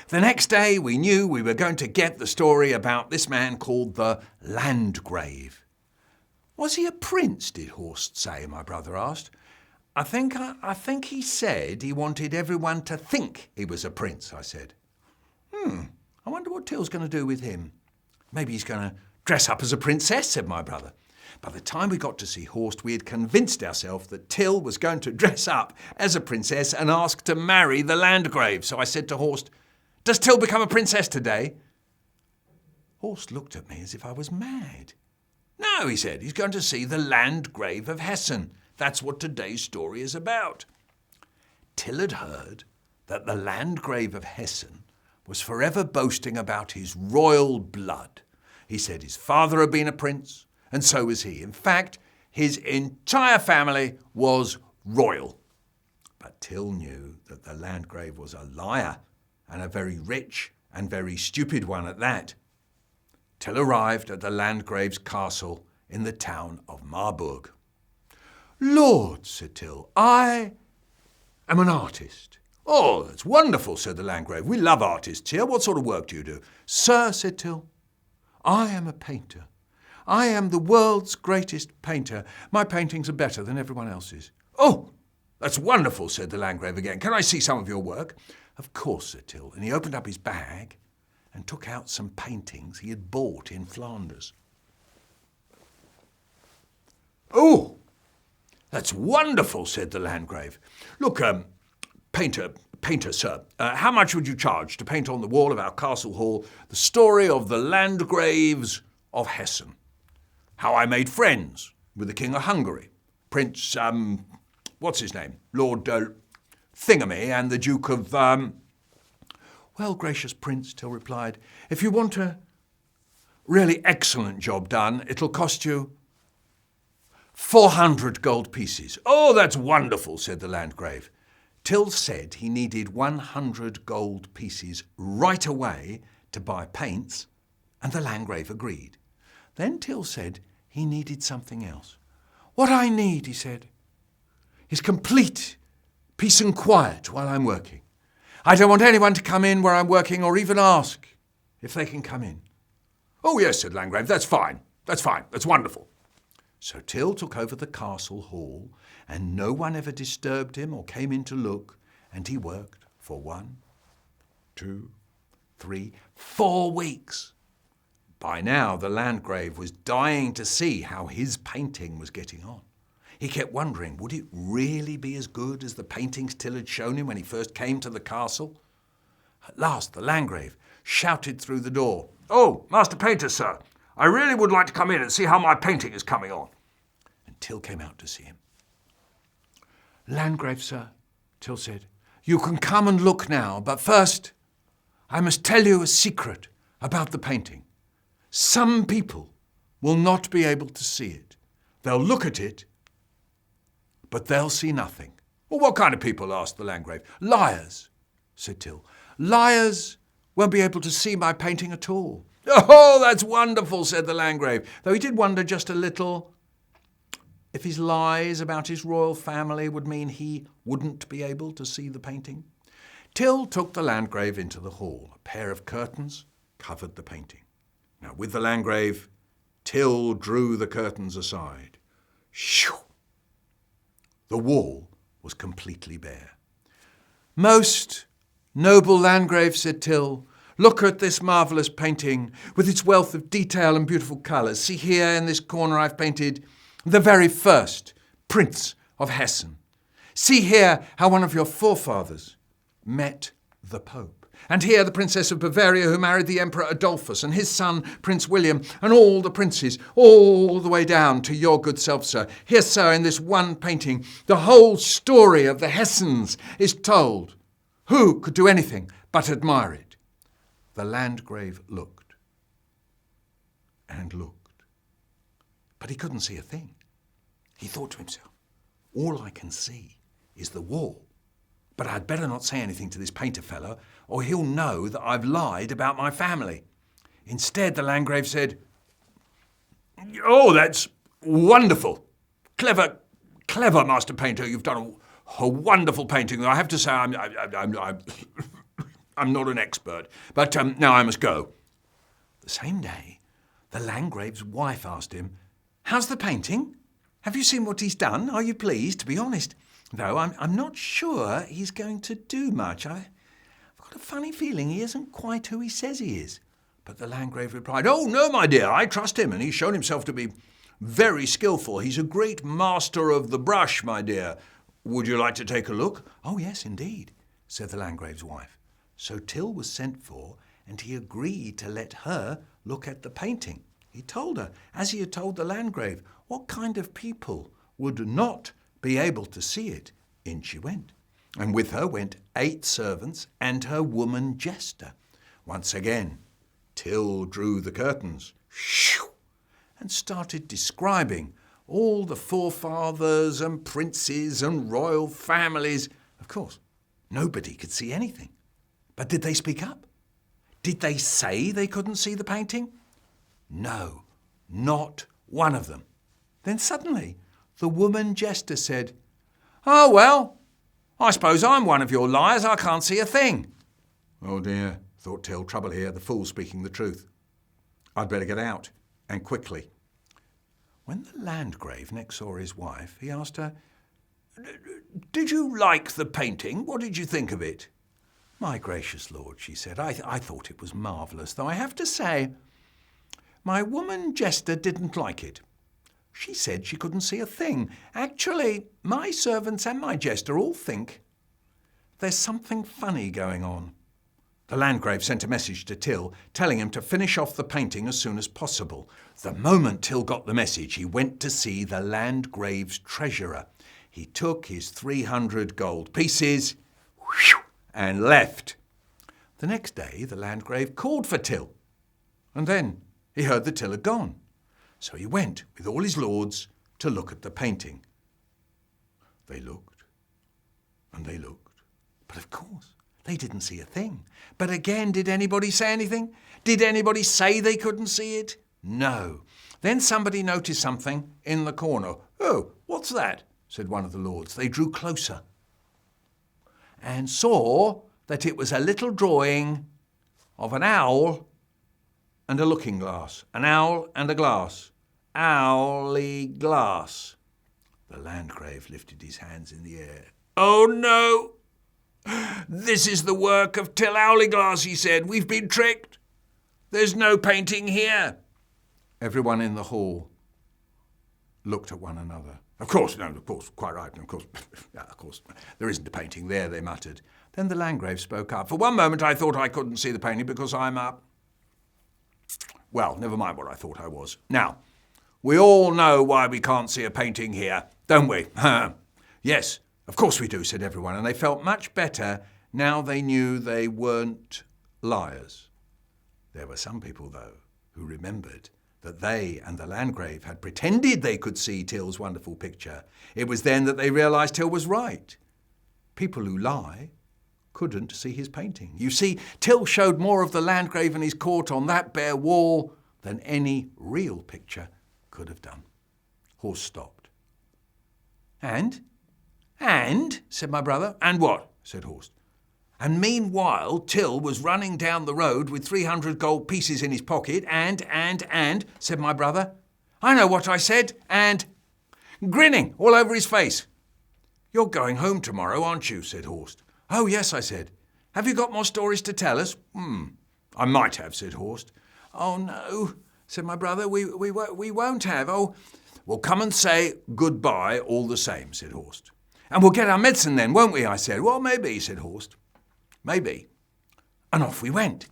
The next day we knew we were going to get the story about this man called the Landgrave. Was he a prince, did Horst say, my brother asked. I think he said he wanted everyone to think he was a prince, I said. I wonder what Till's going to do with him. Maybe he's going to dress up as a princess, said my brother. By the time we got to see Horst, we had convinced ourselves that Till was going to dress up as a princess and ask to marry the Landgrave. So I said to Horst, "Does Till become a princess today?" Horst looked at me as if I was mad. "No," he said, "he's going to see the Landgrave of Hessen. That's what today's story is about." Till had heard that the Landgrave of Hessen was forever boasting about his royal blood. He said his father had been a prince, and so was he. In fact, his entire family was royal. But Till knew that the Landgrave was a liar, and a very rich and very stupid one at that. Till arrived at the Landgrave's castle in the town of Marburg. "Lord," said Till, "I am an artist." "Oh, that's wonderful," said the Landgrave. "We love artists here. What sort of work do you do?" "Sir," said Till, "I am a painter. I am the world's greatest painter. My paintings are better than everyone else's." "Oh, that's wonderful," said the Landgrave again. "Can I see some of your work?" "Of course," said Till, and he opened up his bag and took out some paintings he had bought in Flanders. "Oh, that's wonderful," said the Landgrave. "Look, painter, sir, how much would you charge to paint on the wall of our castle hall the story of the Landgraves of Hessen? How I made friends with the King of Hungary, Prince, what's his name? Lord Thingamy, and the Duke of, "Well, gracious Prince," Till replied, "if you want a really excellent job done, it'll cost you 400 gold pieces." "Oh, that's wonderful," said the Landgrave. Till said he needed 100 gold pieces right away to buy paints, and the Landgrave agreed. Then Till said he needed something else. "What I need," he said, "is complete peace and quiet while I'm working. I don't want anyone to come in where I'm working or even ask if they can come in." "Oh, yes," said Landgrave, that's fine, that's wonderful." So Till took over the castle hall, and no one ever disturbed him or came in to look, and he worked for 1, 2, 3, 4 weeks. By now the Landgrave was dying to see how his painting was getting on. He kept wondering, would it really be as good as the paintings Till had shown him when he first came to the castle? At last the Landgrave shouted through the door, "Oh, Master Painter, sir, I really would like to come in and see how my painting is coming on." And Till came out to see him. "Landgrave, sir," Till said, "you can come and look now, but first I must tell you a secret about the painting. Some people will not be able to see it. They'll look at it, but they'll see nothing." "Well, what kind of people?" asked the Landgrave. "Liars," said Till. "Liars won't be able to see my painting at all." "Oh, that's wonderful," said the Landgrave, though he did wonder just a little if his lies about his royal family would mean he wouldn't be able to see the painting. Till took the Landgrave into the hall. A pair of curtains covered the painting. Now, with the Landgrave, Till drew the curtains aside. Shoo! The wall was completely bare. "Most noble Landgrave," said Till, "look at this marvellous painting with its wealth of detail and beautiful colours. See here in this corner I've painted the very first Prince of Hessen. See here how one of your forefathers met the Pope. And here the Princess of Bavaria who married the Emperor Adolphus, and his son Prince William, and all the princes, all the way down to your good self, sir. Here, sir, in this one painting, the whole story of the Hessens is told. Who could do anything but admire it?" The Landgrave looked and looked, but he couldn't see a thing. He thought to himself, "All I can see is the wall. But I'd better not say anything to this painter fellow, or he'll know that I've lied about my family." Instead, the Landgrave said, "Oh, that's wonderful. Clever, Master Painter. You've done a wonderful painting. I have to say, I'm not an expert. But now I must go. The same day, the Landgrave's wife asked him, "How's the painting? Have you seen what he's done? Are you pleased? To be honest, though, I'm not sure he's going to do much. I've got a funny feeling he isn't quite who he says he is." But the Landgrave replied, "Oh, no, my dear, I trust him, and he's shown himself to be very skillful. He's a great master of the brush, my dear. Would you like to take a look?" "Oh, yes, indeed," said the Landgrave's wife. So Till was sent for, and he agreed to let her look at the painting. He told her, as he had told the Landgrave, what kind of people would not be able to see it. In she went, and with her went 8 servants and her woman jester. Once again, Till drew the curtains, and started describing all the forefathers and princes and royal families. Of course, nobody could see anything. But did they speak up? Did they say they couldn't see the painting? No, not one of them. Then suddenly, the woman jester said, "Oh, well, I suppose I'm one of your liars. I can't see a thing." "Oh dear," thought Till, "trouble here, the fool speaking the truth. I'd better get out, and quickly." When the Landgrave next saw his wife, he asked her, "Did you like the painting? What did you think of it?" "My gracious lord," she said, I thought it was marvellous, though I have to say, my woman jester didn't like it. She said she couldn't see a thing. Actually, my servants and my jester all think there's something funny going on." The Landgrave sent a message to Till, telling him to finish off the painting as soon as possible. The moment Till got the message, he went to see the Landgrave's treasurer. He took his 300 gold pieces and left. The next day, the Landgrave called for Till, and then he heard that Till had gone. So he went with all his lords to look at the painting. They looked, and they looked, but of course, they didn't see a thing. But again, did anybody say anything? Did anybody say they couldn't see it? No. Then somebody noticed something in the corner. "Oh, what's that?" said one of the lords. They drew closer and saw that it was a little drawing of an owl and a looking glass. An owl and a glass. Owlyglass. The Landgrave lifted his hands in the air. "Oh no! This is the work of Till Owlyglass," he said. "We've been tricked. There's no painting here." Everyone in the hall looked at one another. Of course, quite right. Of course, there isn't a painting there," they muttered. Then the Landgrave spoke up. "For one moment I thought I couldn't see the painting because I'm up. Well, never mind what I thought I was. Now, we all know why we can't see a painting here, don't we?" "Yes, of course we do," said everyone, and they felt much better now they knew they weren't liars. There were some people, though, who remembered that they and the Landgrave had pretended they could see Till's wonderful picture. It was then that they realised Till was right. People who lie couldn't see his painting. You see, Till showed more of the Landgrave and his court on that bare wall than any real picture could have done. Horse stopped. And, said my brother. "And what?" said Horst. "And meanwhile, Till was running down the road with 300 gold pieces in his pocket, and, said my brother. "I know what I said, and grinning all over his face." "You're going home tomorrow, aren't you?" said Horst. "Oh, yes," I said. "Have you got more stories to tell us?" "I might have," said Horst. "Oh, no," said my brother, we won't have. Oh, well, come and say goodbye all the same," said Horst. "And we'll get our medicine then, won't we?" I said. "Well, maybe," said Horst. "Maybe." And off we went.